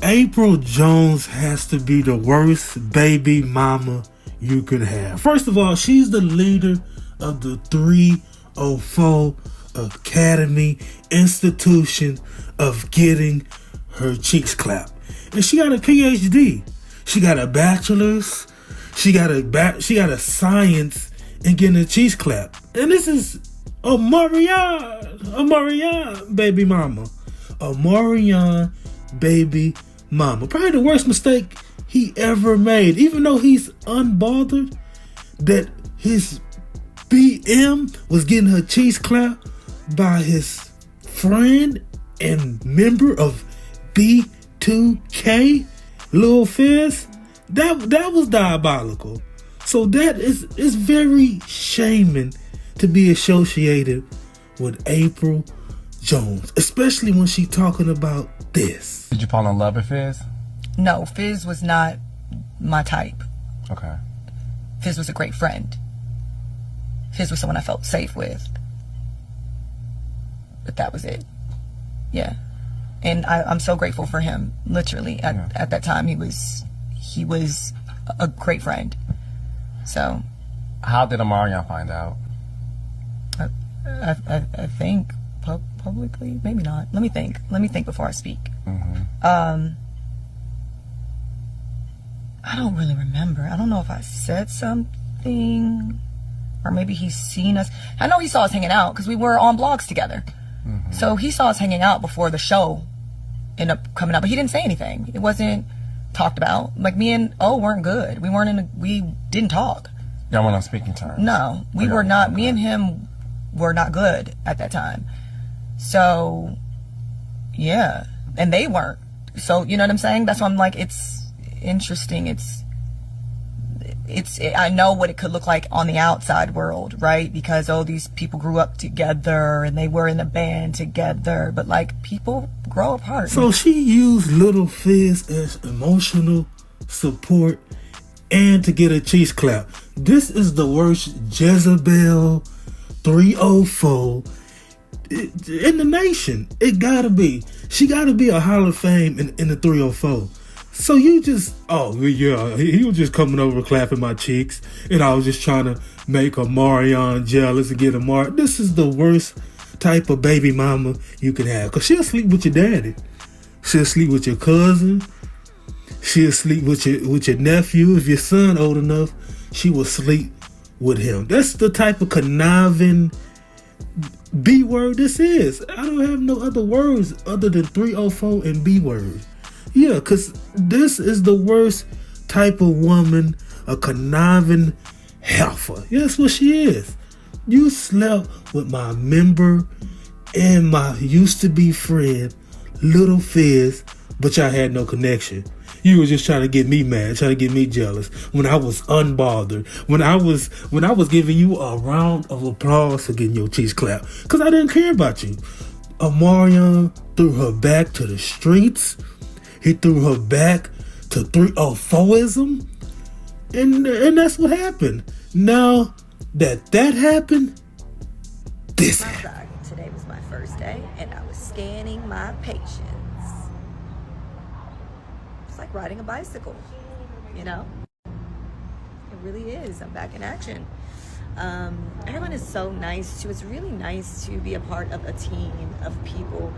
Apryl Jones has to be the worst baby mama you could have. First of all, she's the leader of the 304 Academy institution of getting her cheeks clapped. And she got a PhD. She got a bachelor's. She got a science in getting her cheeks clapped. And this is Omarion baby mama. Omarion baby mama. Probably the worst mistake he ever made. Even though he's unbothered that his BM was getting her cheeks clapped by his friend and member of B2K, Lil Fizz. That was diabolical. So that is very shaming to be associated with Apryl Jones, especially when she talking about this. Did you fall in love with Fizz? No, Fizz was not my type. Okay. Fizz was a great friend. Fizz was someone I felt safe with. But that was it. Yeah. And I'm so grateful for him. Literally, at that time, he was a great friend. So. How did Omarion find out? I think publicly, maybe not. Let me think before I speak. Mm-hmm. I don't really remember. I don't know if I said something, or maybe he's seen us. I know he saw us hanging out because we were on blogs together. Mm-hmm. So he saw us hanging out before the show ended up coming up, but he didn't say anything. It wasn't talked about. Like, me and O weren't good. We didn't talk. Y'all weren't on speaking terms. No, we were not. Me and him were not good at that time. So, yeah. And they weren't. So, you know what I'm saying? That's why I'm like, it's interesting. I know what it could look like on the outside world, right? Because, these people grew up together and they were in a band together. But, like, people grow apart. So she used Lil Fizz as emotional support and to get a cheeks clap. This is the worst Jezebel 304 in the nation. It gotta be. She gotta be a Hall of Fame in the 304. So you just, he was just coming over clapping my cheeks, and I was just trying to make Omarion jealous and get Omar. This is the worst type of baby mama you can have, because she'll sleep with your daddy. She'll sleep with your cousin. She'll sleep with your nephew. If your son old enough, she will sleep with him. That's the type of conniving B word this is. I don't have no other words other than 304 and B word. Yeah, because this is the worst type of woman, a conniving heifer. Yeah, that's what she is. You slept with my member and my used to be friend, Lil Fizz, but y'all had no connection. You were just trying to get me mad, trying to get me jealous when I was unbothered, when I was giving you a round of applause for getting your cheeks clapped, because I didn't care about you. Omarion threw her back to the streets. He threw her back to 304ism, and that's what happened. Now that happened, this happened. Today was my first day, and I was scanning my patience. It's like riding a bicycle, you know? It really is. I'm back in action. Everyone is so nice too. It's really nice to be a part of a team of people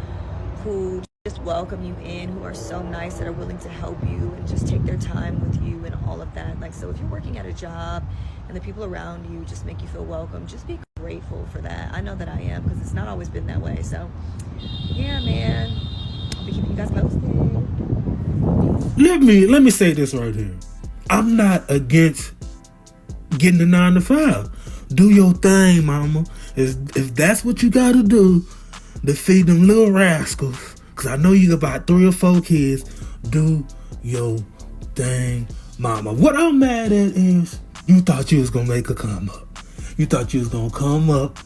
who just welcome you in, who are so nice, that are willing to help you and just take their time with you and all of that. Like, so if you're working at a job and the people around you just make you feel welcome, just be grateful for that. I know that I am, because it's not always been that way. So yeah, man, I'll be keeping you guys posted. Let me say this right here. I'm not against getting the 9 to 5. Do your thing, mama. If that's what you gotta do to feed them little rascals, because I know you got about 3 or 4 kids, do your thing, mama. What I'm mad at is you thought you was gonna make a come up. You thought you was gonna come up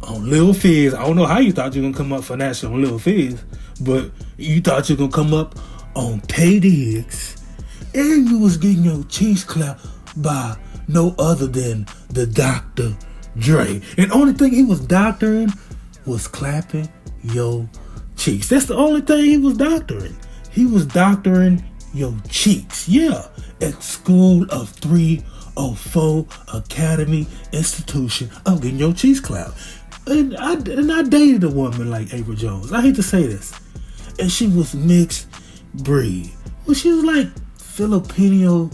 on Lil Fizz. I don't know how you thought you were gonna come up financially on Lil Fizz, but you thought you were gonna come up on Pay Diggs, and you was getting your cheeks clapped by no other than the Dr. Dre. And the only thing he was doctoring was clapping your cheeks. That's the only thing he was doctoring. He was doctoring your cheeks. Yeah, at School of 304 Academy Institution. I'm getting your cheeks clapped. And I dated a woman like Apryl Jones. I hate to say this. And she was mixed breed. Well, she was like Filipino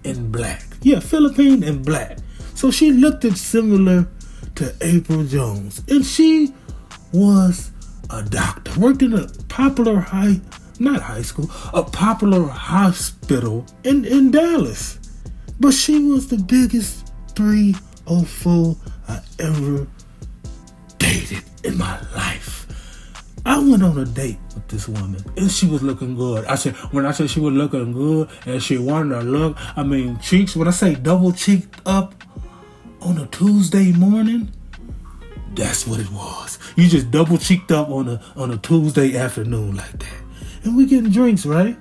and black. Yeah, Philippine and black. So she looked similar to Apryl Jones. And she was a doctor. Worked in a popular popular hospital in Dallas. But she was the biggest 304 I ever dated in my life. I went on a date with this woman and she was looking good. When I said she was looking good and she wanted to look, I mean cheeks, when I say double cheeked up on a Tuesday morning, that's what it was. You just double cheeked up on a Tuesday afternoon like that. And we getting drinks, right?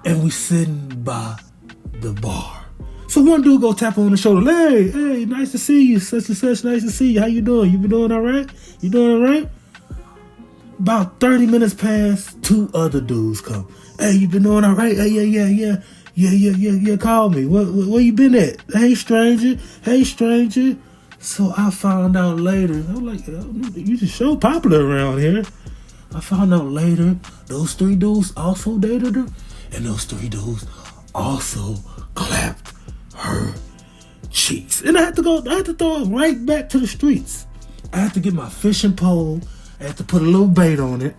And we sitting by the bar. So one dude go tap her on the shoulder. Hey, nice to see you. Such and such, nice to see you. How you doing? You been doing all right? You doing all right? About 30 minutes pass, 2 other dudes come. Hey, you been doing all right? Hey, yeah. Call me. Where you been at? Hey, stranger. So I found out later. I'm like, you just so popular around here. I found out later those 3 dudes also dated her, and those 3 dudes also clapped her cheeks. And I had to throw it right back to the streets. I had to get my fishing pole, I had to put a little bait on it,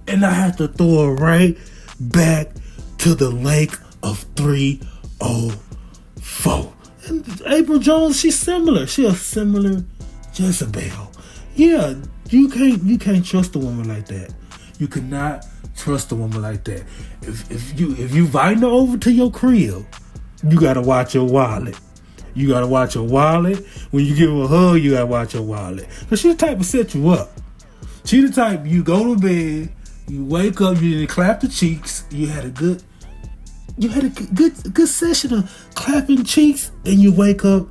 and I had to throw it right back to the lake of 304. And Apryl Jones, she's similar. She a similar Jezebel. Yeah, you can't trust a woman like that. You cannot trust a woman like that. If you inviting her over to your crib, you gotta watch your wallet. You gotta watch your wallet. When you give her a hug, you gotta watch your wallet. Cause she's the type to set you up. She the type, you go to bed, you wake up, you didn't clap the cheeks, you had a good session of clapping cheeks, and you wake up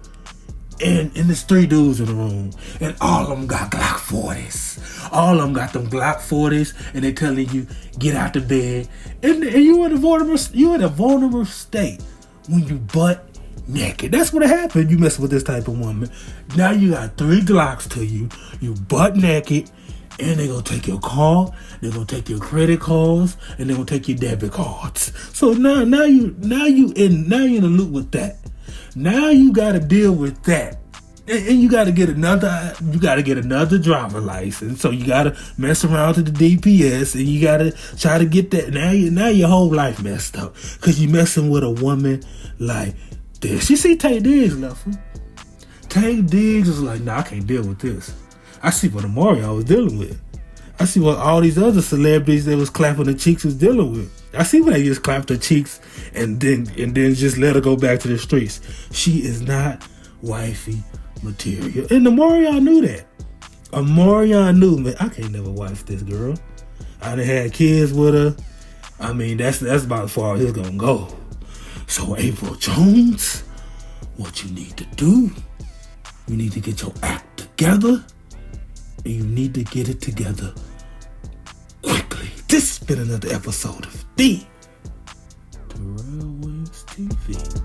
and there's 3 dudes in the room, and all of them got Glock 40s. All of them got them Glock 40s, and they telling you get out the bed, and you in a vulnerable state when you butt naked. That's what happened. You mess with this type of woman. Now you got 3 Glocks to you. You butt naked, and they gonna take your car. They gonna take your credit cards, and they gonna take your debit cards. So now you in the loop with that. Now you gotta deal with that. And you gotta get another driver license. So you gotta mess around to the DPS, and you gotta try to get that. Now your whole life messed up because you messing with a woman like this. You see, Tay Diggs left her. Tay Diggs was like, nah, I can't deal with this. I see what Omarion was dealing with. I see what all these other celebrities that was clapping the cheeks was dealing with. I see when they just clapped her cheeks and then just let her go back to the streets. She is not wifey material. And Omarion knew that. Omarion knew, man, I can't never wife this girl. I done had kids with her. I mean, that's about as far as it's gonna go. So Apryl Jones, what you need to do, you need to get your act together, and you need to get it together quickly. This has been another episode of the Terrell Waves TV.